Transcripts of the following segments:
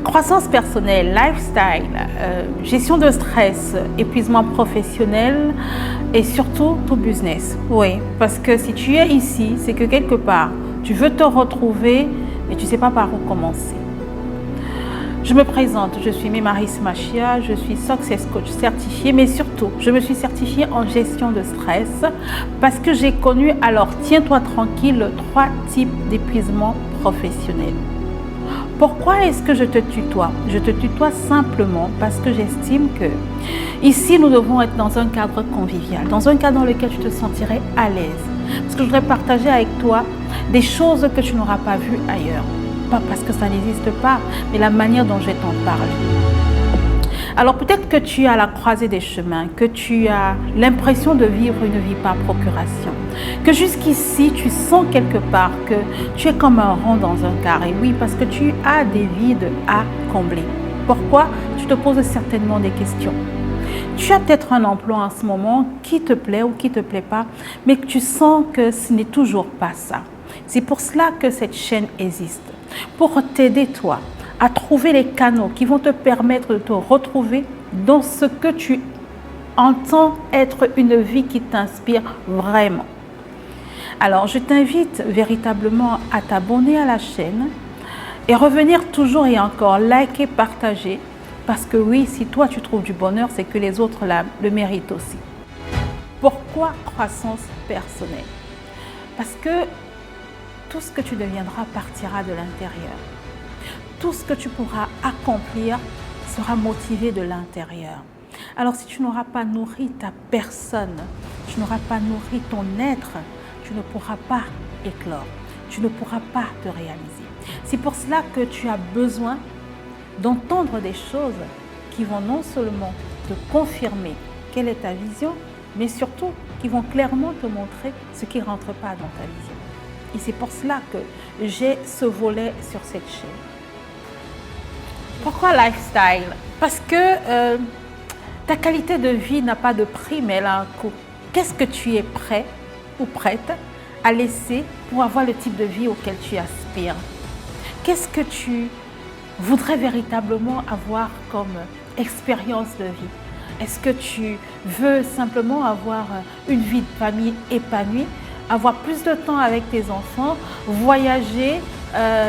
Croissance personnelle, lifestyle, gestion de stress, épuisement professionnel et surtout ton business. Oui, parce que si tu es ici, c'est que quelque part, tu veux te retrouver mais tu ne sais pas par où commencer. Je me présente, je suis Mémaris Machia, je suis Success Coach certifiée, mais surtout, je me suis certifiée en gestion de stress parce que j'ai connu, alors tiens-toi tranquille, 3 types d'épuisement professionnel. Pourquoi est-ce que je te tutoie? Je te tutoie simplement parce que j'estime que ici, nous devons être dans un cadre convivial, dans un cadre dans lequel tu te sentirais à l'aise. Parce que je voudrais partager avec toi des choses que tu n'auras pas vues ailleurs. Pas parce que ça n'existe pas, mais la manière dont je t'en parle. Alors peut-être que tu es à la croisée des chemins, que tu as l'impression de vivre une vie par procuration, que jusqu'ici tu sens quelque part que tu es comme un rond dans un carré. Oui, parce que tu as des vides à combler. Pourquoi? Tu te poses certainement des questions. Tu as peut-être un emploi en ce moment qui te plaît ou qui ne te plaît pas, mais que tu sens que ce n'est toujours pas ça. C'est pour cela que cette chaîne existe, pour t'aider toi à trouver les canaux qui vont te permettre de te retrouver dans ce que tu entends être une vie qui t'inspire vraiment. Alors, je t'invite véritablement à t'abonner à la chaîne et revenir toujours et encore liker, partager, parce que oui, si toi tu trouves du bonheur, c'est que les autres le méritent aussi. Pourquoi croissance personnelle? Parce que tout ce que tu deviendras partira de l'intérieur. Tout ce que tu pourras accomplir sera motivé de l'intérieur. Alors si tu n'auras pas nourri ta personne, tu n'auras pas nourri ton être, tu ne pourras pas éclore, tu ne pourras pas te réaliser. C'est pour cela que tu as besoin d'entendre des choses qui vont non seulement te confirmer quelle est ta vision, mais surtout qui vont clairement te montrer ce qui ne rentre pas dans ta vision. Et c'est pour cela que j'ai ce volet sur cette chaîne. Pourquoi lifestyle? Parce que ta qualité de vie n'a pas de prix, mais elle a un coût. Qu'est-ce que tu es prêt ou prête à laisser pour avoir le type de vie auquel tu aspires? Qu'est-ce que tu voudrais véritablement avoir comme expérience de vie? Est-ce que tu veux simplement avoir une vie de famille épanouie, avoir plus de temps avec tes enfants, voyager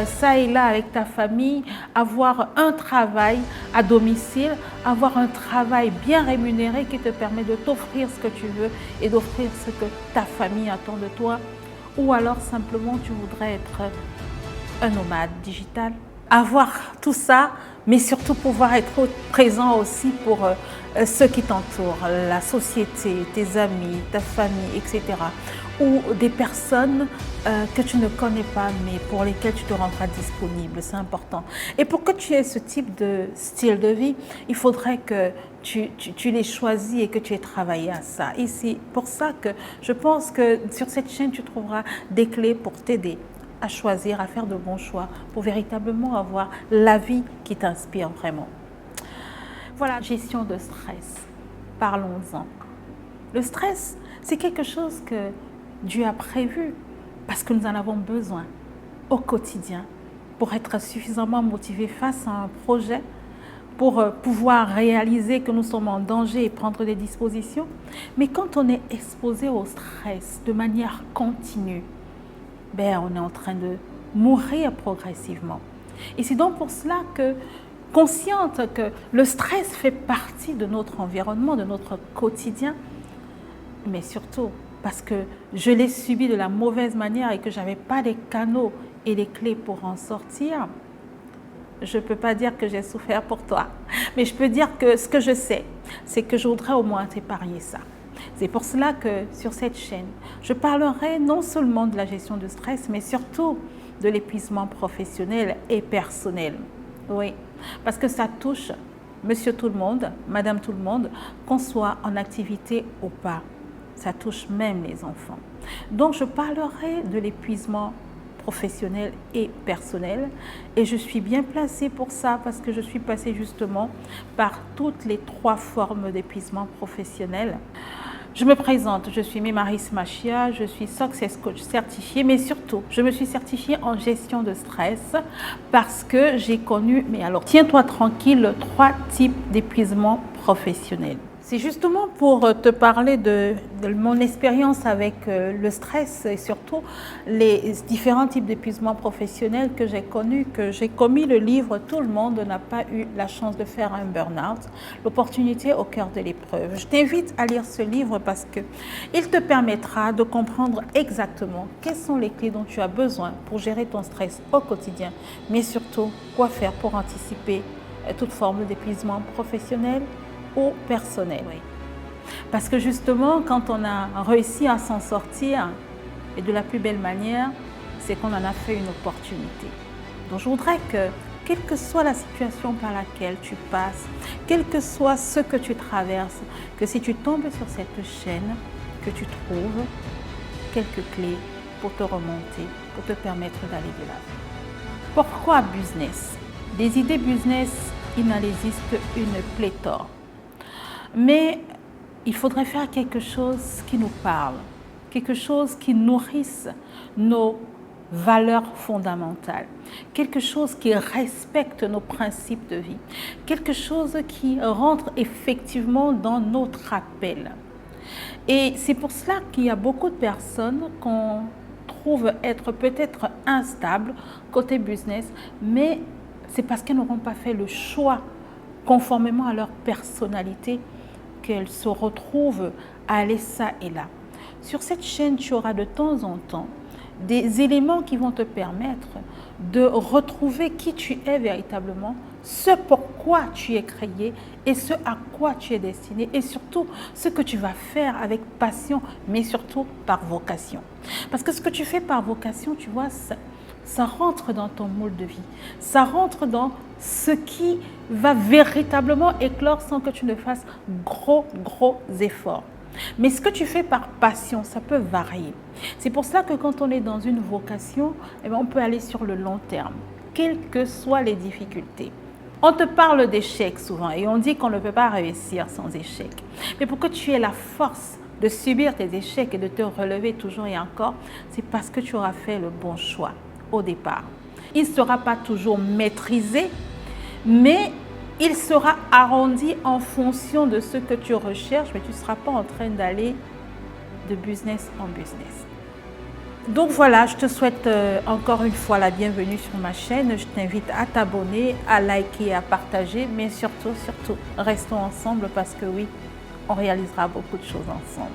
ça et là avec ta famille, avoir un travail à domicile, avoir un travail bien rémunéré qui te permet de t'offrir ce que tu veux et d'offrir ce que ta famille attend de toi? Ou alors simplement tu voudrais être un nomade digital? Avoir tout ça, mais surtout pouvoir être présent aussi pour ceux qui t'entourent, la société, tes amis, ta famille, etc. Ou des personnes que tu ne connais pas, mais pour lesquelles tu te rendras disponible, c'est important. Et pour que tu aies ce type de style de vie, il faudrait que tu l'aies choisi et que tu aies travaillé à ça. Et c'est pour ça que je pense que sur cette chaîne, tu trouveras des clés pour t'aider à choisir, à faire de bons choix, pour véritablement avoir la vie qui t'inspire vraiment. Voilà, gestion de stress. Parlons-en. Le stress, c'est quelque chose que Dieu a prévu parce que nous en avons besoin au quotidien pour être suffisamment motivés face à un projet, pour pouvoir réaliser que nous sommes en danger et prendre des dispositions. Mais quand on est exposé au stress de manière continue, on est en train de mourir progressivement. Et c'est donc pour cela que, consciente que le stress fait partie de notre environnement, de notre quotidien, mais surtout parce que je l'ai subi de la mauvaise manière et que je n'avais pas les canaux et les clés pour en sortir, je ne peux pas dire que j'ai souffert pour toi. Mais je peux dire que ce que je sais, c'est que je voudrais au moins t'épargner ça. C'est pour cela que sur cette chaîne, je parlerai non seulement de la gestion de stress, mais surtout de l'épuisement professionnel et personnel. Oui, parce que ça touche monsieur tout le monde, madame tout le monde, qu'on soit en activité ou pas. Ça touche même les enfants. Donc je parlerai de l'épuisement professionnel et personnel et je suis bien placée pour ça parce que je suis passée justement par toutes les 3 formes d'épuisement professionnel. Je me présente, je suis Mémaris Machia, je suis Success Coach certifiée, mais surtout, je me suis certifiée en gestion de stress parce que j'ai connu, mais alors tiens-toi tranquille, 3 types d'épuisement professionnel. C'est justement pour te parler de mon expérience avec le stress et surtout les différents types d'épuisement professionnel que j'ai connus, que j'ai commis le livre « Tout le monde n'a pas eu la chance de faire un burn-out, l'opportunité au cœur de l'épreuve ». Je t'invite à lire ce livre parce qu'il te permettra de comprendre exactement quelles sont les clés dont tu as besoin pour gérer ton stress au quotidien, mais surtout quoi faire pour anticiper toute forme d'épuisement professionnel ou personnel. Oui. Parce que justement, quand on a réussi à s'en sortir, et de la plus belle manière, c'est qu'on en a fait une opportunité. Donc je voudrais que, quelle que soit la situation par laquelle tu passes, quel que soit ce que tu traverses, que si tu tombes sur cette chaîne, que tu trouves quelques clés pour te remonter, pour te permettre d'aller de l'avant. Pourquoi business? Des idées business, il en existe une pléthore. Mais il faudrait faire quelque chose qui nous parle, quelque chose qui nourrisse nos valeurs fondamentales, quelque chose qui respecte nos principes de vie, quelque chose qui rentre effectivement dans notre appel. Et c'est pour cela qu'il y a beaucoup de personnes qu'on trouve être peut-être instables côté business, mais c'est parce qu'elles n'auront pas fait le choix conformément à leur personnalité qu'elles se retrouvent à aller ça et là. Sur cette chaîne, tu auras de temps en temps des éléments qui vont te permettre de retrouver qui tu es véritablement, ce pourquoi tu es créé et ce à quoi tu es destiné et surtout ce que tu vas faire avec passion, mais surtout par vocation. Parce que ce que tu fais par vocation, tu vois, ça rentre dans ton moule de vie, ça rentre dans ce qui va véritablement éclore sans que tu ne fasses gros efforts. Mais ce que tu fais par passion, ça peut varier. C'est pour ça que quand on est dans une vocation, eh bien, on peut aller sur le long terme, quelles que soient les difficultés. On te parle d'échecs souvent et on dit qu'on ne peut pas réussir sans échec. Mais pour que tu aies la force de subir tes échecs et de te relever toujours et encore, c'est parce que tu auras fait le bon choix au départ. Il ne sera pas toujours maîtrisé, mais il sera arrondi en fonction de ce que tu recherches, mais tu ne seras pas en train d'aller de business en business. Donc voilà, je te souhaite encore une fois la bienvenue sur ma chaîne. Je t'invite à t'abonner, à liker, à partager, mais surtout, restons ensemble parce que oui, on réalisera beaucoup de choses ensemble.